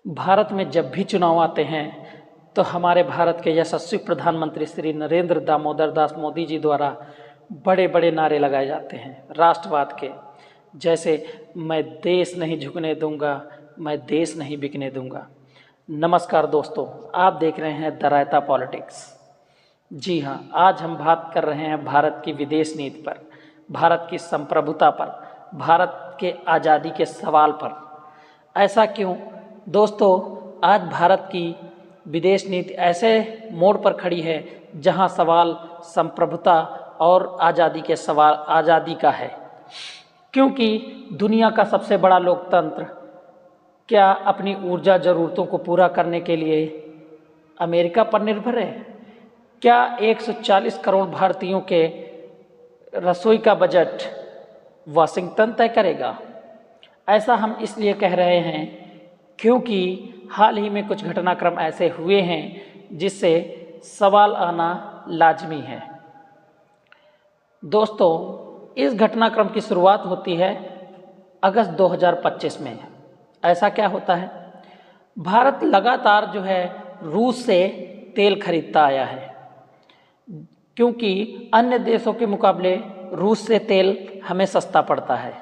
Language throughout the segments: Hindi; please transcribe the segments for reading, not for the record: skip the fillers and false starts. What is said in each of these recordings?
भारत में जब भी चुनाव आते हैं तो हमारे भारत के यशस्वी प्रधानमंत्री श्री नरेंद्र दामोदर दास मोदी जी द्वारा बड़े बड़े नारे लगाए जाते हैं राष्ट्रवाद के, जैसे मैं देश नहीं झुकने दूंगा, मैं देश नहीं बिकने दूंगा। नमस्कार दोस्तों, आप देख रहे हैं द रायता पॉलिटिक्स। जी हाँ, आज हम बात कर रहे हैं भारत की विदेश नीति पर, भारत की संप्रभुता पर, भारत के आज़ादी के सवाल पर। ऐसा क्यों दोस्तों? आज भारत की विदेश नीति ऐसे मोड़ पर खड़ी है जहां सवाल संप्रभुता और आज़ादी के सवाल आज़ादी का है, क्योंकि दुनिया का सबसे बड़ा लोकतंत्र क्या अपनी ऊर्जा ज़रूरतों को पूरा करने के लिए अमेरिका पर निर्भर है? क्या 140 करोड़ भारतीयों के रसोई का बजट वाशिंगटन तय करेगा? ऐसा हम इसलिए कह रहे हैं क्योंकि हाल ही में कुछ घटनाक्रम ऐसे हुए हैं जिससे सवाल आना लाजमी है। दोस्तों, इस घटनाक्रम की शुरुआत होती है अगस्त 2025 में। ऐसा क्या होता है? भारत लगातार जो है रूस से तेल खरीदता आया है, क्योंकि अन्य देशों के मुकाबले रूस से तेल हमें सस्ता पड़ता है।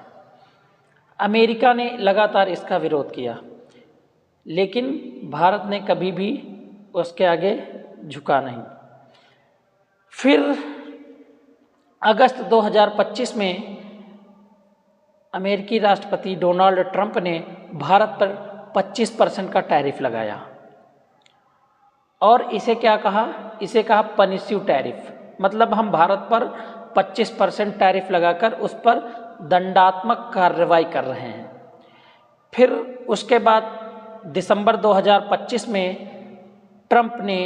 अमेरिका ने लगातार इसका विरोध किया, लेकिन भारत ने कभी भी उसके आगे झुका नहीं। फिर अगस्त 2025 में अमेरिकी राष्ट्रपति डोनाल्ड ट्रंप ने भारत पर 25% का टैरिफ लगाया और इसे क्या कहा? इसे कहा पनिशिव टैरिफ। मतलब हम भारत पर 25% टैरिफ लगाकर उस पर दंडात्मक कार्रवाई कर रहे हैं। फिर उसके बाद दिसंबर 2025 में ट्रंप ने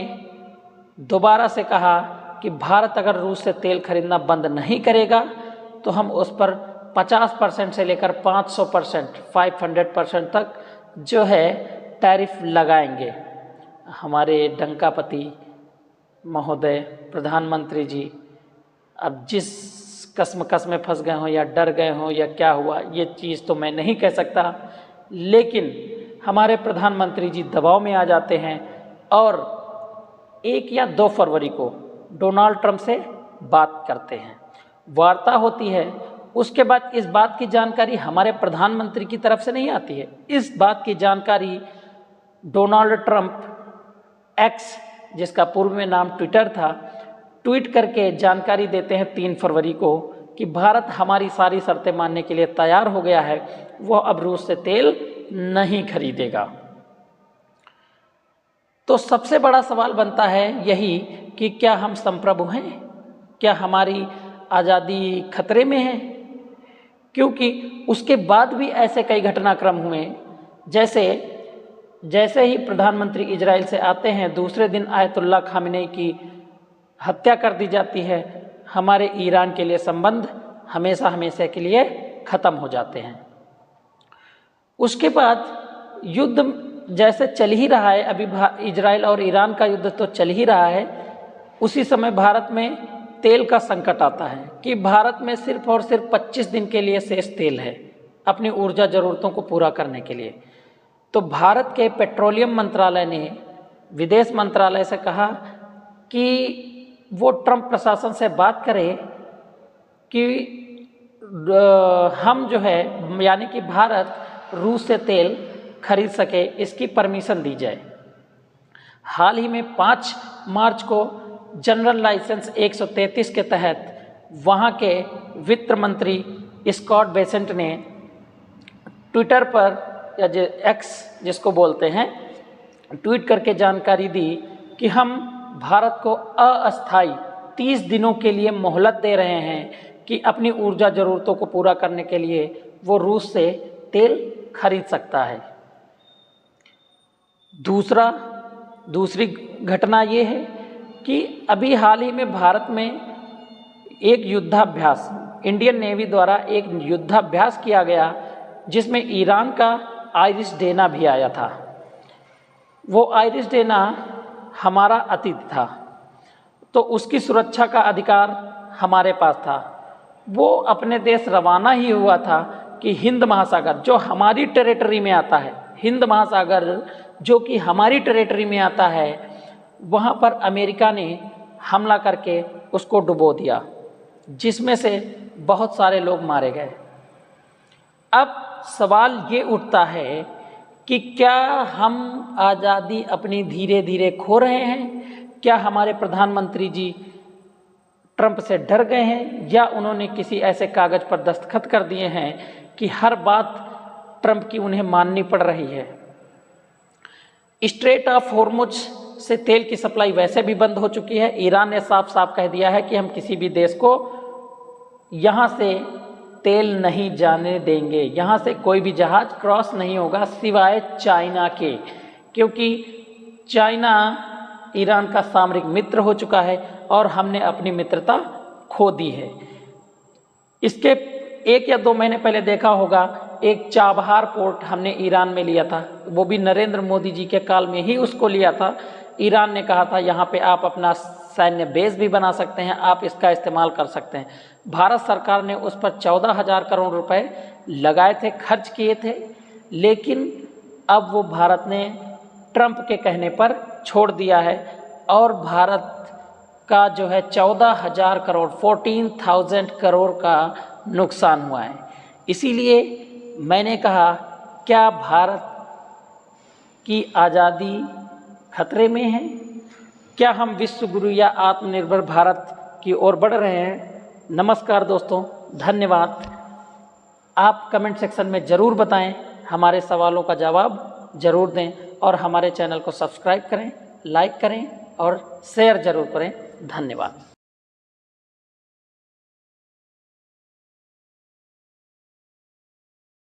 दोबारा से कहा कि भारत अगर रूस से तेल खरीदना बंद नहीं करेगा तो हम उस पर 50% से लेकर 500%, 500% तक जो है टैरिफ लगाएंगे। हमारे डंकापति महोदय प्रधानमंत्री जी अब जिस कसमकस में फंस गए हों या डर गए हों या क्या हुआ, ये चीज़ तो मैं नहीं कह सकता, लेकिन हमारे प्रधानमंत्री जी दबाव में आ जाते हैं और 1 या 2 फरवरी को डोनाल्ड ट्रंप से बात करते हैं, वार्ता होती है। उसके बाद इस बात की जानकारी हमारे प्रधानमंत्री की तरफ से नहीं आती है। इस बात की जानकारी डोनाल्ड ट्रंप एक्स, जिसका पूर्व में नाम ट्विटर था, ट्वीट करके जानकारी देते हैं 3 फरवरी को कि भारत हमारी सारी शर्तें मानने के लिए तैयार हो गया है, वह अब रूस से तेल नहीं खरीदेगा। तो सबसे बड़ा सवाल बनता है यही कि क्या हम संप्रभु हैं? क्या हमारी आज़ादी खतरे में है? क्योंकि उसके बाद भी ऐसे कई घटनाक्रम हुए, जैसे ही प्रधानमंत्री इजराइल से आते हैं दूसरे दिन आयतुल्लाह खामेनी की हत्या कर दी जाती है। हमारे ईरान के लिए संबंध हमेशा हमेशा के लिए ख़त्म हो जाते हैं। उसके बाद युद्ध जैसे चल ही रहा है, अभी इजराइल और ईरान का युद्ध तो चल ही रहा है, उसी समय भारत में तेल का संकट आता है कि भारत में सिर्फ और सिर्फ 25 दिन के लिए शेष तेल है अपनी ऊर्जा ज़रूरतों को पूरा करने के लिए। तो भारत के पेट्रोलियम मंत्रालय ने विदेश मंत्रालय से कहा कि वो ट्रंप प्रशासन से बात करे कि हम जो है यानी कि भारत रूस से तेल खरीद सके, इसकी परमिशन दी जाए। हाल ही में 5 मार्च को जनरल लाइसेंस 133 के तहत वहाँ के वित्त मंत्री स्कॉट बेसेंट ने ट्विटर पर या एक्स जिसको बोलते हैं, ट्वीट करके जानकारी दी कि हम भारत को अस्थायी 30 दिनों के लिए मोहलत दे रहे हैं कि अपनी ऊर्जा ज़रूरतों को पूरा करने के लिए वो रूस से तेल खरीद सकता है। दूसरी घटना ये है कि अभी हाल ही में भारत में एक युद्धाभ्यास, इंडियन नेवी द्वारा एक युद्धाभ्यास किया गया जिसमें ईरान का आइरिस डेना भी आया था। वो आइरिस डेना हमारा अतिथि था, तो उसकी सुरक्षा का अधिकार हमारे पास था। वो अपने देश रवाना ही हुआ था कि हिंद महासागर जो हमारी टेरिटरी में आता है, हिंद महासागर जो कि हमारी टेरिटरी में आता है, वहाँ पर अमेरिका ने हमला करके उसको डुबो दिया, जिसमें से बहुत सारे लोग मारे गए। अब सवाल ये उठता है कि क्या हम आज़ादी अपनी धीरे धीरे खो रहे हैं? क्या हमारे प्रधानमंत्री जी ट्रंप से डर गए हैं, या उन्होंने किसी ऐसे कागज़ पर दस्तखत कर दिए हैं कि हर बात ट्रंप की उन्हें माननी पड़ रही है? स्ट्रेट ऑफ हॉर्मुज से तेल की सप्लाई वैसे भी बंद हो चुकी है। ईरान ने साफ साफ कह दिया है कि हम किसी भी देश को यहाँ से तेल नहीं जाने देंगे, यहाँ से कोई भी जहाज़ क्रॉस नहीं होगा सिवाय चाइना के, क्योंकि चाइना ईरान का सामरिक मित्र हो चुका है और हमने अपनी मित्रता खो दी है। इसके 1 या 2 महीने पहले देखा होगा, एक चाबहार पोर्ट हमने ईरान में लिया था, वो भी नरेंद्र मोदी जी के काल में ही उसको लिया था। ईरान ने कहा था यहाँ पे आप अपना सैन्य बेस भी बना सकते हैं, आप इसका इस्तेमाल कर सकते हैं। भारत सरकार ने उस पर 14,000 करोड़ रुपए लगाए थे, खर्च किए थे, लेकिन अब वो भारत ने ट्रंप के कहने पर छोड़ दिया है और भारत का जो है 14,000 करोड़ 14,000 करोड़ का नुकसान हुआ है। इसीलिए मैंने कहा, क्या भारत की आज़ादी खतरे में है? क्या हम विश्व गुरु या आत्मनिर्भर भारत की ओर बढ़ रहे हैं? नमस्कार दोस्तों, धन्यवाद। आप कमेंट सेक्शन में ज़रूर बताएं, हमारे सवालों का जवाब ज़रूर दें और हमारे चैनल को सब्सक्राइब करें, लाइक करें और शेयर ज़रूर करें। धन्यवाद।